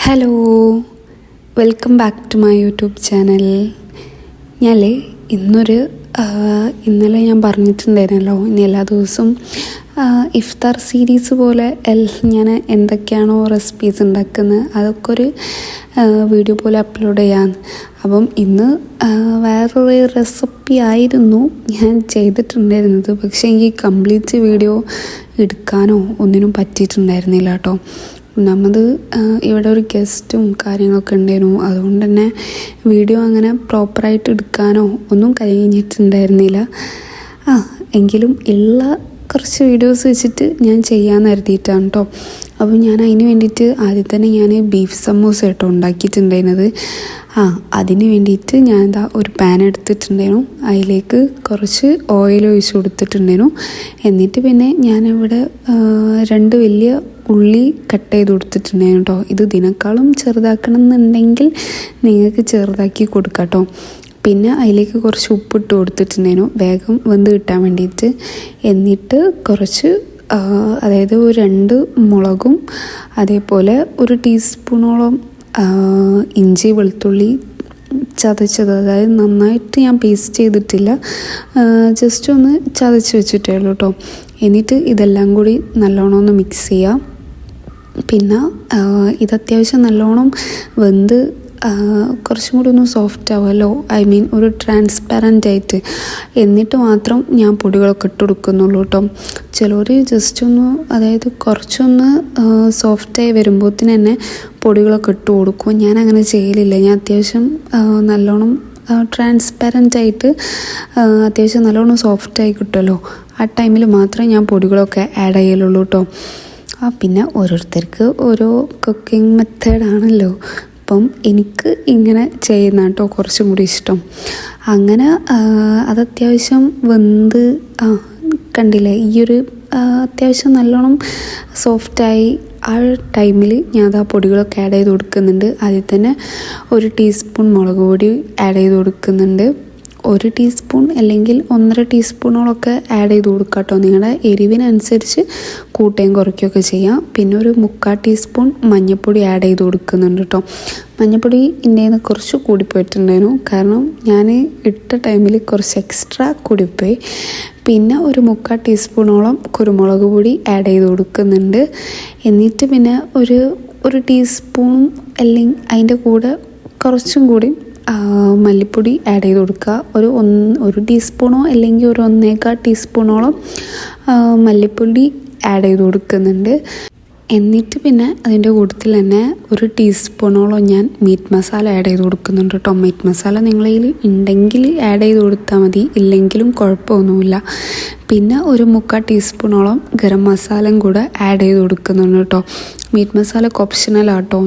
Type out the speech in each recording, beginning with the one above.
Hello, welcome back to my YouTube channel. ഇന്നലെ ഞാൻ പറഞ്ഞിട്ടുണ്ടായിരുന്നല്ലോ, ഇനി എല്ലാ ദിവസവും ഇഫ്താർ സീരീസ് പോലെ ഞാൻ എന്തൊക്കെയാണോ റെസിപ്പീസ് ഉണ്ടാക്കുന്നത് അതൊക്കെ ഒരു വീഡിയോ പോലെ അപ്ലോഡ് ചെയ്യാമെന്ന്. അപ്പം ഇന്ന് വേറൊരു റെസിപ്പി ആയിരുന്നു ഞാൻ ചെയ്തിട്ടുണ്ടായിരുന്നത്. പക്ഷേ എനിക്ക് കംപ്ലീറ്റ് വീഡിയോ എടുക്കാനോ ഒന്നിനും പറ്റിയിട്ടുണ്ടായിരുന്നില്ല കേട്ടോ. ഒന്നാമത് ഇവിടെ ഒരു ഗസ്റ്റും കാര്യങ്ങളൊക്കെ ഉണ്ടായിരുന്നു. അതുകൊണ്ട് തന്നെ വീഡിയോ അങ്ങനെ പ്രോപ്പറായിട്ട് എടുക്കാനോ ഒന്നും കഴിഞ്ഞിട്ടുണ്ടായിരുന്നില്ല. എങ്കിലും ഉള്ള കുറച്ച് വീഡിയോസ് വെച്ചിട്ട് ഞാൻ ചെയ്യാമെന്ന് കരുതിയിട്ടാണ് കേട്ടോ. അപ്പോൾ ഞാൻ അതിന് വേണ്ടിയിട്ട് ആദ്യം തന്നെ ഞാൻ ബീഫ് സമൂസ കേട്ടോ ഉണ്ടാക്കിയിട്ടുണ്ടായിരുന്നത്. അതിന് വേണ്ടിയിട്ട് ഞാൻ ഒരു പാൻ എടുത്തിട്ടുണ്ടായിരുന്നു. അതിലേക്ക് കുറച്ച് ഓയിൽ ഒഴിച്ച് കൊടുത്തിട്ടുണ്ടായിരുന്നു. എന്നിട്ട് പിന്നെ ഞാനിവിടെ 2 വലിയ ഉള്ളി കട്ട് ചെയ്ത് കൊടുത്തിട്ടുണ്ടായിരുന്നു കേട്ടോ. ഇത് ഇതിനേക്കാളും ചെറുതാക്കണം എന്നുണ്ടെങ്കിൽ നിങ്ങൾക്ക് ചെറുതാക്കി കൊടുക്കാം കേട്ടോ. പിന്നെ അതിലേക്ക് കുറച്ച് ഉപ്പിട്ട് കൊടുത്തിട്ടുണ്ടായിരുന്നു വേഗം വെന്ത് കിട്ടാൻ വേണ്ടിയിട്ട്. എന്നിട്ട് കുറച്ച് അതായത് ഒരു 2 മുളകും അതേപോലെ 1 ടീസ്പൂണോളം ഇഞ്ചി വെളുത്തുള്ളി ചതച്ചത്, അതായത് നന്നായിട്ട് ഞാൻ പേസ്റ്റ് ചെയ്തിട്ടില്ല, ജസ്റ്റ് ഒന്ന് ചതച്ച് വെച്ചിട്ടേ ഉള്ളൂ കേട്ടോ. എന്നിട്ട് ഇതെല്ലാം കൂടി നല്ലോണം ഒന്ന് മിക്സ് ചെയ്യാം. പിന്നെ ഇത് അത്യാവശ്യം നല്ലോണം വെന്ത് കുറച്ചും കൂടി ഒന്ന് സോഫ്റ്റ് ആവുമല്ലോ, ഒരു ട്രാൻസ്പാരൻ്റ് ആയിട്ട്. എന്നിട്ട് മാത്രം ഞാൻ പൊടികളൊക്കെ ഇട്ട് കൊടുക്കുന്നുള്ളൂ കേട്ടോ. ചിലർ ജസ്റ്റ് ഒന്ന്, അതായത് കുറച്ചൊന്ന് സോഫ്റ്റായി വരുമ്പോഴത്തേന് തന്നെ പൊടികളൊക്കെ ഇട്ട് കൊടുക്കും. ഞാൻ അങ്ങനെ ചെയ്യലില്ല. ഞാൻ അത്യാവശ്യം നല്ലോണം ട്രാൻസ്പാരൻ്റ് ആയിട്ട് അത്യാവശ്യം നല്ലോണം സോഫ്റ്റായി കിട്ടുമല്ലോ, ആ ടൈമിൽ മാത്രമേ ഞാൻ പൊടികളൊക്കെ ആഡ് ചെയ്യലുള്ളൂ കേട്ടോ. പിന്നെ ഓരോരുത്തർക്ക് ഓരോ കുക്കിംഗ് മെത്തേഡാണല്ലോ. അപ്പം എനിക്ക് ഇങ്ങനെ ചെയ്യുന്ന കേട്ടോ കുറച്ചും കൂടി ഇഷ്ടം. അങ്ങനെ അത് അത്യാവശ്യം വെന്ത് കണ്ടില്ലേ, അത്യാവശ്യം നല്ലോണം സോഫ്റ്റായി ആ ടൈമിൽ ഞാൻ പൊടികളൊക്കെ ആഡ് ചെയ്ത് കൊടുക്കുന്നുണ്ട്. അതിൽ തന്നെ 1 ടീസ്പൂൺ മുളക് പൊടി ആഡ് ചെയ്ത് കൊടുക്കുന്നുണ്ട്. 1 ടീസ്പൂൺ അല്ലെങ്കിൽ 1.5 ടീസ്പൂണോളൊക്കെ ആഡ് ചെയ്ത് കൊടുക്കുക കേട്ടോ. നിങ്ങളുടെ എരിവിനനുസരിച്ച് കൂട്ടുകയും കുറയ്ക്കുകയൊക്കെ ചെയ്യാം. പിന്നെ 1/4 ടീസ്പൂൺ മഞ്ഞൾപ്പൊടി ആഡ് ചെയ്ത് കൊടുക്കുന്നുണ്ട് കേട്ടോ. മഞ്ഞൾപ്പൊടി ഇന്ത്യയിൽ കുറച്ച് കൂടിപ്പോയിട്ടുണ്ടായിരുന്നു, കാരണം ഞാൻ ഇട്ട ടൈമിൽ കുറച്ച് എക്സ്ട്രാ കൂടിപ്പോയി. പിന്നെ 1/4 ടീസ്പൂണോളം കുരുമുളക് പൊടി ആഡ് ചെയ്ത് കൊടുക്കുന്നുണ്ട്. എന്നിട്ട് പിന്നെ ഒരു ടീസ്പൂൺ അല്ലെങ്കിൽ അതിൻ്റെ കൂടെ കുറച്ചും കൂടി മല്ലിപ്പൊടി ആഡ് ചെയ്ത് കൊടുക്കുക. ഒരു ടീസ്പൂണോ അല്ലെങ്കിൽ 1.25 ടീസ്പൂണോളം മല്ലിപ്പൊടി ആഡ് ചെയ്ത് കൊടുക്കുന്നുണ്ട്. എന്നിട്ട് പിന്നെ അതിൻ്റെ കൂട്ടത്തിൽ തന്നെ 1 ടീസ്പൂണോളം ഞാൻ മീറ്റ് മസാല ആഡ് ചെയ്ത് കൊടുക്കുന്നുണ്ട് കേട്ടോ. മീറ്റ് മസാല നിങ്ങളിൽ ഉണ്ടെങ്കിൽ ആഡ് ചെയ്ത് കൊടുത്താൽ മതി, ഇല്ലെങ്കിലും കുഴപ്പമൊന്നുമില്ല. പിന്നെ 1/4 ടീസ്പൂണോളം ഗരം മസാലയും കൂടെ ആഡ് ചെയ്ത് കൊടുക്കുന്നുണ്ട് കേട്ടോ. മീറ്റ് മസാല ഓപ്ഷണലാട്ടോ,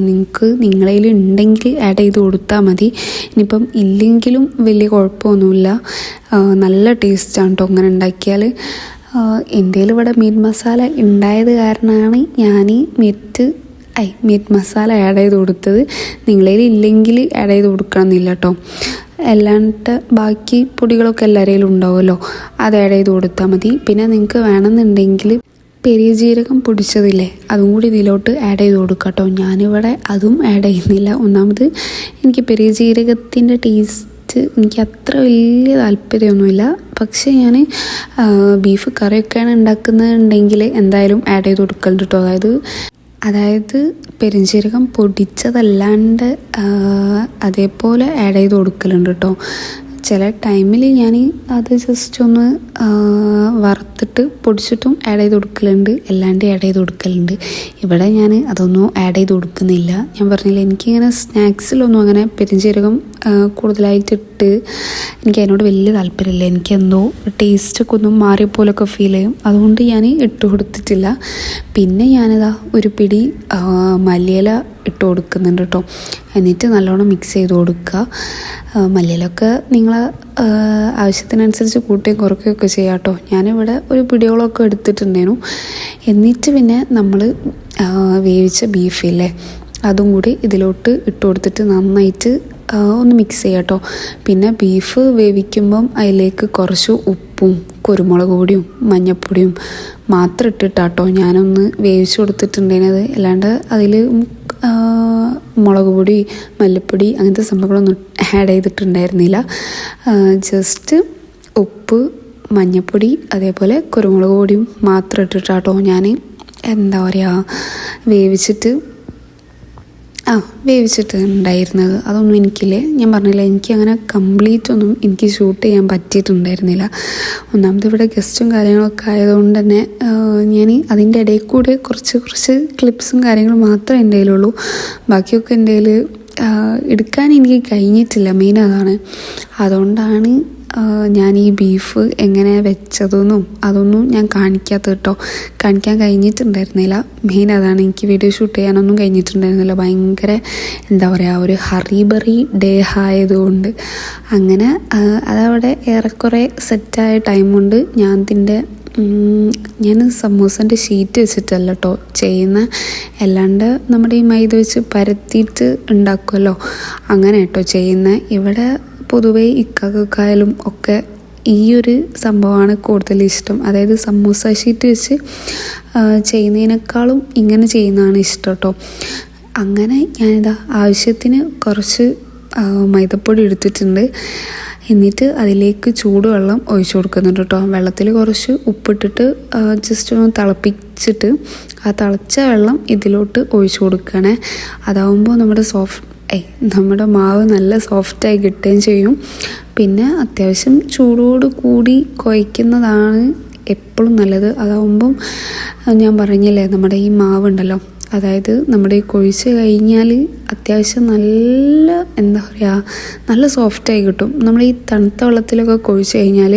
നിങ്ങളിൽ ഉണ്ടെങ്കിൽ ആഡ് ചെയ്ത് കൊടുത്താൽ മതി. ഇനിയിപ്പം ഇല്ലെങ്കിലും വലിയ കുഴപ്പമൊന്നുമില്ല, നല്ല ടേസ്റ്റാണ് കേട്ടോ അങ്ങനെ ഉണ്ടാക്കിയാൽ. എൻ്റെ ഇവിടെ മീറ്റ് മസാല ഉണ്ടായത് കാരണമാണ് ഞാൻ മീറ്റ് മസാല ആഡ് ചെയ്ത് കൊടുത്തത്. നിങ്ങളിൽ ഇല്ലെങ്കിൽ ആഡ് ചെയ്ത് കൊടുക്കണമെന്നില്ല കേട്ടോ. അല്ലാണ്ട് ബാക്കി പൊടികളൊക്കെ എല്ലാവരെയും ഉണ്ടാവുമല്ലോ, അത് ആഡ് ചെയ്ത് കൊടുത്താൽ മതി. പിന്നെ നിങ്ങൾക്ക് വേണമെന്നുണ്ടെങ്കിൽ പെരിയ ജീരകം പൊടിച്ചതില്ലേ, അതും കൂടി ഇതിലോട്ട് ആഡ് ചെയ്ത് കൊടുക്കാം കേട്ടോ. ഞാനിവിടെ അതും ആഡ് ചെയ്യുന്നില്ല. ഒന്നാമത് എനിക്ക് പെരിയ ജീരകത്തിൻ്റെ ടേസ്റ്റ് എനിക്ക് അത്ര വലിയ താല്പര്യമൊന്നുമില്ല. പക്ഷേ ഞാൻ ബീഫ് കറിയൊക്കെയാണ് ഉണ്ടാക്കുന്നുണ്ടെങ്കിൽ എന്തായാലും ആഡ് ചെയ്ത് കൊടുക്കലുണ്ട് കേട്ടോ. അതായത് പെരുംജീരകം പൊടിച്ചതല്ലാണ്ട് അതേപോലെ ആഡ് ചെയ്ത് കൊടുക്കലുണ്ട് കേട്ടോ. ചില ടൈമിൽ ഞാൻ അത് ജസ്റ്റ് ഒന്ന് വറുത്തിട്ട് പൊടിച്ചിട്ടും ആഡ് ചെയ്ത് കൊടുക്കലുണ്ട്, അല്ലാണ്ട് ആഡ് ചെയ്ത് കൊടുക്കലുണ്ട്. ഇവിടെ ഞാൻ അതൊന്നും ആഡ് ചെയ്ത് കൊടുക്കുന്നില്ല. ഞാൻ പറഞ്ഞില്ല, എനിക്കിങ്ങനെ സ്നാക്സിലൊന്നും അങ്ങനെ പെരുംജീരകം കൂടുതലായിട്ടിട്ട് എനിക്ക് അതിനോട് വലിയ താല്പര്യമില്ല. എനിക്കെന്തോ ടേസ്റ്റൊക്കെ ഒന്നും മാറിയപ്പോലൊക്കെ ഫീൽ ചെയ്യും, അതുകൊണ്ട് ഞാൻ ഇട്ട് കൊടുത്തിട്ടില്ല. പിന്നെ ഞാനിതാ ഒരു പിടി മല്ലിയില ഇട്ട് കൊടുക്കുന്നുണ്ട് കേട്ടോ. എന്നിട്ട് നല്ലോണം മിക്സ് ചെയ്ത് കൊടുക്കുക. മല്ലിയിലൊക്കെ നിങ്ങളെ ആവശ്യത്തിനനുസരിച്ച് കൂട്ടുകയും കുറയ്ക്കുകയൊക്കെ ചെയ്യാം കേട്ടോ. ഞാനിവിടെ ഒരു പിടിയോളമൊക്കെ എടുത്തിട്ടുണ്ടായിരുന്നു. എന്നിട്ട് പിന്നെ നമ്മൾ വേവിച്ച ബീഫില്ലേ, അതും കൂടി ഇതിലോട്ട് ഇട്ട് കൊടുത്തിട്ട് നന്നായിട്ട് ഒന്ന് മിക്സ് ചെയ്യാം കേട്ടോ. പിന്നെ ബീഫ് വേവിക്കുമ്പം അതിലേക്ക് കുറച്ച് ഉപ്പും കുരുമുളക് പൊടിയും മഞ്ഞൾപ്പൊടിയും മാത്രം ഇട്ടിട്ടാട്ടോ ഞാനൊന്ന് വേവിച്ച് കൊടുത്തിട്ടുണ്ടായിരുന്നത്. അല്ലാണ്ട് അതിൽ മുളക് പൊടി, മല്ലിപ്പൊടി അങ്ങനത്തെ സംഭവങ്ങളൊന്നും ആഡ് ചെയ്തിട്ടുണ്ടായിരുന്നില്ല. ജസ്റ്റ് ഉപ്പ്, മഞ്ഞൾപ്പൊടി, അതേപോലെ കുരുമുളക് പൊടിയും മാത്രം ഇട്ടിട്ടാട്ടോ ഞാൻ എന്താ പറയുക വേവിച്ചിട്ടുണ്ടായിരുന്നത്. അതൊന്നും എനിക്കില്ലേ, ഞാൻ പറഞ്ഞില്ല, എനിക്ക് അങ്ങനെ കംപ്ലീറ്റ് ഒന്നും എനിക്ക് ഷൂട്ട് ചെയ്യാൻ പറ്റിയിട്ടുണ്ടായിരുന്നില്ല. ഒന്നാമത് ഇവിടെ ഗസ്റ്റും കാര്യങ്ങളൊക്കെ ആയതുകൊണ്ട് തന്നെ ഞാൻ അതിൻ്റെ ഇടയിൽ കൂടെ കുറച്ച് ക്ലിപ്സും കാര്യങ്ങളും മാത്രമേ എൻ്റെ കയ്യിലുള്ളൂ. ബാക്കിയൊക്കെ എൻ്റെ കയ്യിൽ എടുക്കാൻ എനിക്ക് കഴിഞ്ഞിട്ടില്ല. മെയിൻ അതാണ്. അതുകൊണ്ടാണ് ഞാൻ ഈ ബീഫ് എങ്ങനെ വെച്ചതെന്നും അതൊന്നും ഞാൻ കാണിക്കാൻ കഴിഞ്ഞിട്ടുണ്ടായിരുന്നില്ല. മെയിൻ അതാണ്, എനിക്ക് വീഡിയോ ഷൂട്ട് ചെയ്യാനൊന്നും കഴിഞ്ഞിട്ടുണ്ടായിരുന്നില്ല. ഭയങ്കര എന്താ പറയുക, ഒരു ഹറിബറി ഡേ ആയതുകൊണ്ട് അങ്ങനെ അതവിടെ ഏറെക്കുറെ സെറ്റായ ടൈം കൊണ്ട് ഞാൻ സമൂസൻ്റെ ഷീറ്റ് വെച്ചിട്ടല്ല കേട്ടോ ചെയ്യുന്ന, അല്ലാണ്ട് നമ്മുടെ ഈ മൈദ വെച്ച് പരത്തിയിട്ട് ഉണ്ടാക്കുമല്ലോ, അങ്ങനെ കേട്ടോ ചെയ്യുന്നത്. ഇവിടെ പൊതുവേ ഇക്കായാലും ഒക്കെ ഈ ഒരു സംഭവമാണ് കൂടുതൽ ഇഷ്ടം. അതായത് സമൂസ ഷീറ്റ് വെച്ച് ചെയ്യുന്നതിനേക്കാളും ഇങ്ങനെ ചെയ്യുന്നതാണ് ഇഷ്ടം കേട്ടോ. അങ്ങനെ ഞാനിതാ ആവശ്യത്തിന് കുറച്ച് മൈദപ്പൊടി എടുത്തിട്ടുണ്ട്. എന്നിട്ട് അതിലേക്ക് ചൂടുവെള്ളം ഒഴിച്ചു കൊടുക്കുന്നുണ്ട് കേട്ടോ. വെള്ളത്തിൽ കുറച്ച് ഉപ്പിട്ടിട്ട് ജസ്റ്റ് ഒന്ന് തിളപ്പിച്ചിട്ട് ആ തിളച്ച വെള്ളം ഇതിലോട്ട് ഒഴിച്ചു കൊടുക്കണേ. അതാവുമ്പോൾ നമ്മുടെ മാവ് നല്ല സോഫ്റ്റായി കിട്ടുകയും ചെയ്യും. പിന്നെ അത്യാവശ്യം ചൂടോട് കൂടി കുഴയ്ക്കുന്നതാണ് എപ്പോഴും നല്ലത്. അതാവുമ്പം ഞാൻ പറഞ്ഞില്ലേ, നമ്മുടെ ഈ മാവുണ്ടല്ലോ, അതായത് നമ്മുടെ ഈ കുഴിച്ച് കഴിഞ്ഞാൽ അത്യാവശ്യം നല്ല എന്താ പറയുക, നല്ല സോഫ്റ്റായി കിട്ടും. നമ്മൾ ഈ തണുത്ത വെള്ളത്തിലൊക്കെ കുഴിച്ച് കഴിഞ്ഞാൽ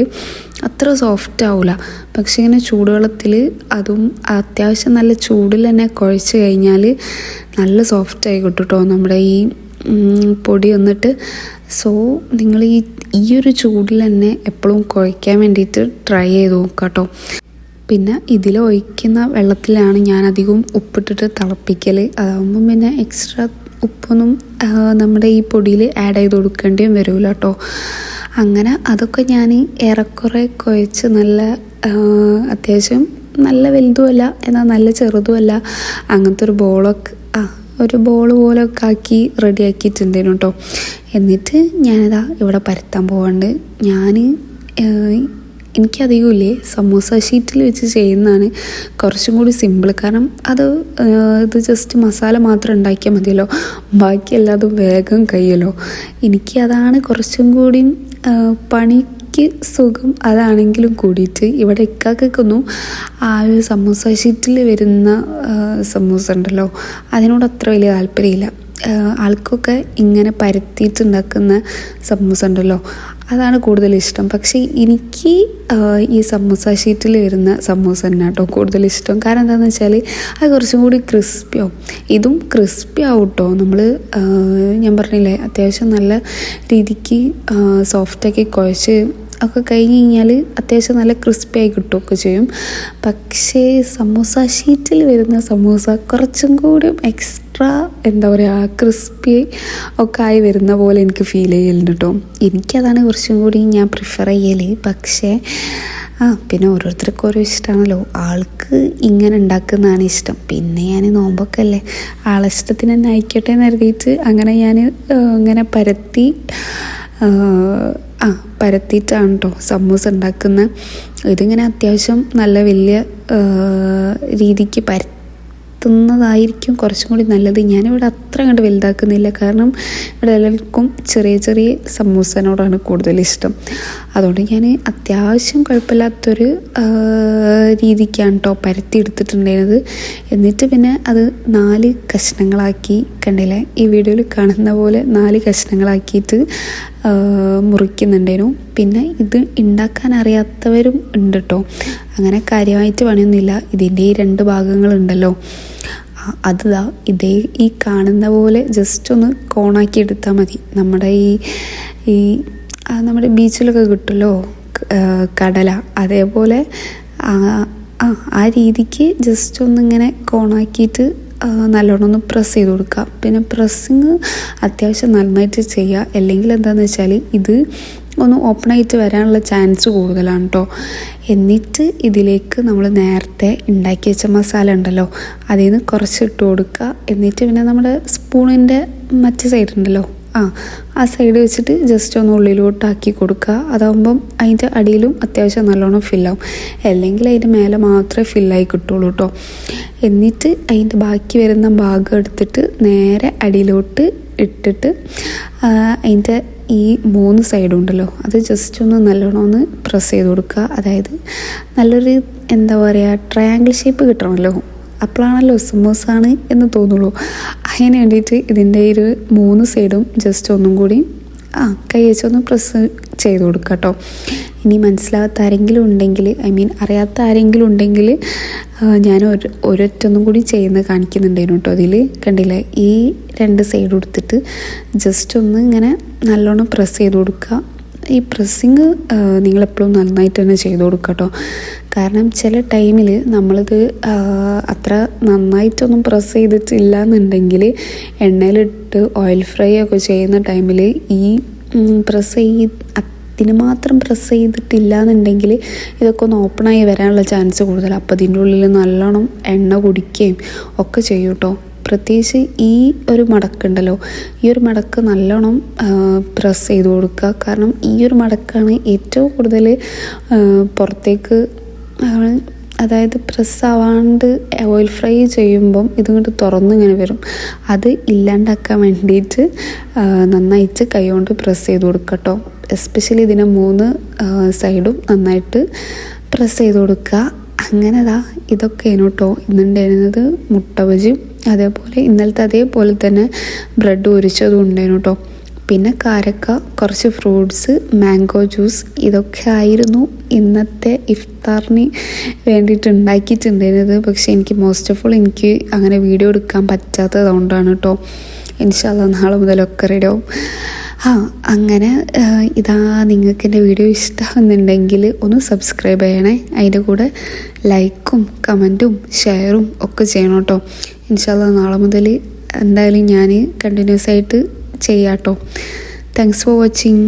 അത്ര സോഫ്റ്റ് ആവില്ല. പക്ഷേ ഇങ്ങനെ ചൂടുവെള്ളത്തിൽ അതും അത്യാവശ്യം നല്ല ചൂടിൽ തന്നെ കുഴച്ച് കഴിഞ്ഞാൽ നല്ല സോഫ്റ്റായി കിട്ടും കേട്ടോ നമ്മുടെ ഈ പൊടി വന്നിട്ട്. സോ നിങ്ങൾ ഈ ഒരു ചൂടിൽ തന്നെ എപ്പോഴും കുഴയ്ക്കാൻ വേണ്ടിയിട്ട് ട്രൈ ചെയ്ത് നോക്കാം കേട്ടോ. പിന്നെ ഇതിൽ ഒഴിക്കുന്ന വെള്ളത്തിലാണ് ഞാൻ അധികം ഉപ്പിട്ടിട്ട് തിളപ്പിക്കൽ. അതാകുമ്പം പിന്നെ എക്സ്ട്രാ ഉപ്പൊന്നും നമ്മുടെ ഈ പൊടിയിൽ ആഡ് ചെയ്ത് കൊടുക്കേണ്ടിയും വരില്ല കേട്ടോ. അങ്ങനെ അതൊക്കെ ഞാൻ ഏറെക്കുറെ കുഴച്ച് നല്ല അത്യാവശ്യം നല്ല വലുതുമല്ല എന്നാൽ നല്ല ചെറുതുമല്ല, അങ്ങനത്തെ ഒരു ഒരു ബോൾ പോലൊക്കെ ആക്കി റെഡിയാക്കിയിട്ടുണ്ടായിരുന്നു കേട്ടോ. എന്നിട്ട് ഞാനിതാ ഇവിടെ പരത്താൻ പോകാണ്ട്. എനിക്കധികമില്ലേ സമൂസ ഷീറ്റിൽ വെച്ച് ചെയ്യുന്നതാണ് കുറച്ചും കൂടി സിമ്പിൾ. കാരണം ഇത് ജസ്റ്റ് മസാല മാത്രം ഉണ്ടാക്കിയാൽ മതിയല്ലോ, ബാക്കി എല്ലാതും വേഗം കഴിയുമല്ലോ. എനിക്കതാണ് കുറച്ചും കൂടി പണിക്ക് സുഖം. അതാണെങ്കിലും കൂടിയിട്ട് ഇവിടെ ഇക്കാക്കൊന്നും ആ ഒരു സമൂസ ഷീറ്റിൽ വരുന്ന സമൂസ ഉണ്ടല്ലോ, അതിനോട് അത്ര വലിയ താല്പര്യമില്ല. ആൾക്കൊക്കെ ഇങ്ങനെ പരത്തിയിട്ടുണ്ടാക്കുന്ന സമൂസ ഉണ്ടല്ലോ, അതാണ് കൂടുതൽ ഇഷ്ടം. പക്ഷേ എനിക്ക് ഈ സമൂസ ഷീറ്റിൽ വരുന്ന സമൂസ തന്നെ കേട്ടോ കൂടുതൽ ഇഷ്ടം. കാരണം എന്താണെന്ന് വെച്ചാൽ അത് കുറച്ചും കൂടി ക്രിസ്പിയാവും. ഇതും ക്രിസ്പി ആവും കേട്ടോ. ഞാൻ പറഞ്ഞില്ലേ, അത്യാവശ്യം നല്ല രീതിക്ക് സോഫ്റ്റാക്കി കുഴച്ച് ഒക്കെ കഴിഞ്ഞ് കഴിഞ്ഞാൽ അത്യാവശ്യം നല്ല ക്രിസ്പിയായി കിട്ടുകയൊക്കെ ചെയ്യും. പക്ഷേ സമൂസ ഷീറ്റിൽ വരുന്ന സമൂസ കുറച്ചും കൂടി എക്സ്ട്രാ എന്താ പറയുക, ക്രിസ്പി ഒക്കെ ആയി വരുന്ന പോലെ എനിക്ക് ഫീൽ ചെയ്യലുണ്ട് കേട്ടോ. എനിക്കതാണ് കുറച്ചും കൂടി ഞാൻ പ്രിഫർ ചെയ്യൽ. പക്ഷേ പിന്നെ ഓരോരുത്തർക്കും ഓരോ ഇഷ്ടമാണല്ലോ. ആൾക്ക് ഇങ്ങനെ ഉണ്ടാക്കുന്നതാണ് ഇഷ്ടം. പിന്നെ ഞാൻ നോമ്പൊക്കെ അല്ലേ, ആളിഷ്ടത്തിന് തന്നെ ആയിക്കോട്ടെ എന്ന് കരുതിയിട്ട് അങ്ങനെ ഞാൻ ഇങ്ങനെ പരത്തിയിട്ടാണ് കേട്ടോ സമൂസ ഉണ്ടാക്കുന്നത്. ഇതിങ്ങനെ അത്യാവശ്യം നല്ല വലിയ രീതിക്ക് പരത്തുന്നതായിരിക്കും കുറച്ചും കൂടി നല്ലത്. ഞാനിവിടെ അത്ര കണ്ട് വലുതാക്കുന്നില്ല, കാരണം ഇവിടെ എല്ലാവർക്കും ചെറിയ ചെറിയ സമൂസനോടാണ് കൂടുതൽ ഇഷ്ടം. അതുകൊണ്ട് ഞാൻ അത്യാവശ്യം കുഴപ്പമില്ലാത്തൊരു രീതിക്കാണ് കേട്ടോ പരത്തി എടുത്തിട്ടുണ്ടായിരുന്നത്. എന്നിട്ട് പിന്നെ അത് 4 കഷ്ണങ്ങളാക്കി, കണ്ടില്ലേ ഈ വീഡിയോയിൽ കാണുന്ന പോലെ 4 കഷ്ണങ്ങളാക്കിയിട്ട് മുറിക്കുന്നുണ്ടായിരുന്നു. പിന്നെ ഇത് ഉണ്ടാക്കാൻ അറിയാത്തവരും ഉണ്ട് കേട്ടോ. അങ്ങനെ കാര്യമായിട്ട് പണിയൊന്നുമില്ല. ഇതിൻ്റെ ഈ 2 ഭാഗങ്ങളുണ്ടല്ലോ, ഈ കാണുന്ന പോലെ ജസ്റ്റ് ഒന്ന് കോണാക്കി എടുത്താൽ മതി. നമ്മുടെ ബീച്ചിലൊക്കെ കിട്ടുമല്ലോ കടല, അതേപോലെ ആ രീതിക്ക് ജസ്റ്റ് ഒന്നിങ്ങനെ കോണാക്കിയിട്ട് നല്ലോണം ഒന്ന് പ്രസ് ചെയ്ത് കൊടുക്കുക. പിന്നെ പ്രസ്സിങ് അത്യാവശ്യം നന്നായിട്ട് ചെയ്യുക. അല്ലെങ്കിൽ എന്താണെന്ന് വെച്ചാൽ ഇത് ഒന്ന് ഓപ്പൺ ആയിട്ട് വരാനുള്ള ചാൻസ് കൂടുതലാണ് കേട്ടോ. എന്നിട്ട് ഇതിലേക്ക് നമ്മൾ നേരത്തെ ഉണ്ടാക്കി വെച്ച മസാല ഉണ്ടല്ലോ, അതിൽ നിന്ന് കുറച്ച് ഇട്ട് കൊടുക്കുക. എന്നിട്ട് പിന്നെ നമ്മുടെ സ്പൂണിൻ്റെ മറ്റേ സൈഡ് ഉണ്ടല്ലോ, ആ സൈഡ് വെച്ചിട്ട് ജസ്റ്റ് ഒന്ന് ഉള്ളിലോട്ടാക്കി കൊടുക്കുക. അതാകുമ്പം അതിൻ്റെ അടിയിലും അത്യാവശ്യം നല്ലോണം ഫില്ലാവും, അല്ലെങ്കിൽ അതിൻ്റെ മേലെ മാത്രമേ ഫില്ലായി കിട്ടുള്ളൂ കേട്ടോ. എന്നിട്ട് അതിൻ്റെ ബാക്കി വരുന്ന ഭാഗം എടുത്തിട്ട് നേരെ അടിയിലോട്ട് ഇട്ടിട്ട് അതിൻ്റെ ഈ 3 സൈഡും ഉണ്ടല്ലോ അത് ജസ്റ്റ് ഒന്ന് നല്ലോണം ഒന്ന് പ്രസ് ചെയ്ത് കൊടുക്കുക. അതായത് നല്ലൊരു എന്താ പറയുക ട്രയാങ്കിൾ ഷേപ്പ് കിട്ടണമല്ലോ, അപ്പോഴാണല്ലോ സമൂസാണ് എന്ന് തോന്നുള്ളൂ. അതിന് വേണ്ടിയിട്ട് ഇതിൻ്റെ ഒരു 3 സൈഡും ജസ്റ്റ് ഒന്നും കൂടി കൈ വെച്ചൊന്ന് പ്രസ് ചെയ്ത് കൊടുക്കുക കേട്ടോ. ഇനി മനസ്സിലാവാത്ത ആരെങ്കിലും ഉണ്ടെങ്കിൽ, അറിയാത്ത ആരെങ്കിലും ഉണ്ടെങ്കിൽ ഞാൻ ഒരൊറ്റൊന്നും കൂടി ചെയ്യുന്നത് കാണിക്കുന്നുണ്ടായിരുന്നു കേട്ടോ. അതിൽ കണ്ടില്ലേ, ഈ 2 സൈഡ് എടുത്തിട്ട് ജസ്റ്റ് ഒന്ന് ഇങ്ങനെ നല്ലോണം പ്രസ് ചെയ്ത് കൊടുക്കുക. ഈ പ്രസ്സിങ് നിങ്ങളെപ്പോഴും നന്നായിട്ട് തന്നെ ചെയ്ത് കൊടുക്കുക കേട്ടോ. കാരണം ചില ടൈമിൽ നമ്മളിത് അത്ര നന്നായിട്ടൊന്നും പ്രസ് ചെയ്തിട്ടില്ല എന്നുണ്ടെങ്കിൽ എണ്ണയിലിട്ട് ഓയിൽ ഫ്രൈ ഒക്കെ ചെയ്യുന്ന ടൈമിൽ ഈ അതിന് മാത്രം പ്രസ് ചെയ്തിട്ടില്ല എന്നുണ്ടെങ്കിൽ ഇതൊക്കെ ഒന്ന് ഓപ്പണായി വരാനുള്ള ചാൻസ് കൂടുതലാണ്. അപ്പോൾ അതിൻ്റെ ഉള്ളിൽ നല്ലോണം എണ്ണ കുടിക്കുകയും ഒക്കെ ചെയ്യും കേട്ടോ. പ്രത്യേകിച്ച് ഈ ഒരു മടക്കുണ്ടല്ലോ, ഈ ഒരു മടക്ക് നല്ലോണം പ്രസ് ചെയ്ത് കൊടുക്കുക. കാരണം ഈ ഒരു മടക്കാണ് ഏറ്റവും കൂടുതൽ പുറത്തേക്ക്, അതായത് പ്രസ് ആവാണ്ട് ഓയിൽ ഫ്രൈ ചെയ്യുമ്പം ഇതിങ്ങോട്ട് തുറന്നിങ്ങനെ വരും. അത് ഇല്ലാണ്ടാക്കാൻ വേണ്ടിയിട്ട് നന്നായിട്ട് കൈ കൊണ്ട് പ്രസ് ചെയ്ത് കൊടുക്കുക കേട്ടോ. എസ്പെഷ്യലി ഇതിനെ 3 സൈഡും നന്നായിട്ട് പ്രസ് ചെയ്ത് കൊടുക്കുക. അങ്ങനെ ഇതൊക്കെയാണ് കേട്ടോ ഇന്നുണ്ടായിരുന്നത്. മുട്ട ബജിയും അതേപോലെ ഇന്നലത്തെ അതേപോലെ തന്നെ ബ്രെഡ് പൊരിച്ചതും ഉണ്ടായിരുന്നു കേട്ടോ. പിന്നെ കാരക്ക, കുറച്ച് ഫ്രൂട്ട്സ്, മാംഗോ ജ്യൂസ്, ഇതൊക്കെ ആയിരുന്നു ഇന്നത്തെ ഇഫ്താറിന് വേണ്ടിയിട്ട് ഉണ്ടാക്കിയിട്ടുണ്ടായിരുന്നത്. പക്ഷേ എനിക്ക് മോസ്റ്റ് ഓഫ് ഓൾ എനിക്ക് അങ്ങനെ വീഡിയോ എടുക്കാൻ പറ്റാത്തത് കൊണ്ടാണ് കേട്ടോ. ഇൻഷാ അല്ലാഹ് നാളെ മുതലൊക്കെ റെഡിയാവും. അങ്ങനെ നിങ്ങൾക്ക് എൻ്റെ വീഡിയോ ഇഷ്ടമാകുന്നുണ്ടെങ്കിൽ ഒന്ന് സബ്സ്ക്രൈബ് ചെയ്യണേ. അതിൻ്റെ കൂടെ ലൈക്കും കമൻറ്റും ഷെയറും ഒക്കെ ചെയ്യണം കേട്ടോ. ഇൻഷാ അല്ലാഹ് നാളെ മുതൽ എന്തായാലും ഞാൻ കണ്ടിന്യൂസ് ആയിട്ട് ചെയ്യാം കേട്ടോ. Thanks for watching.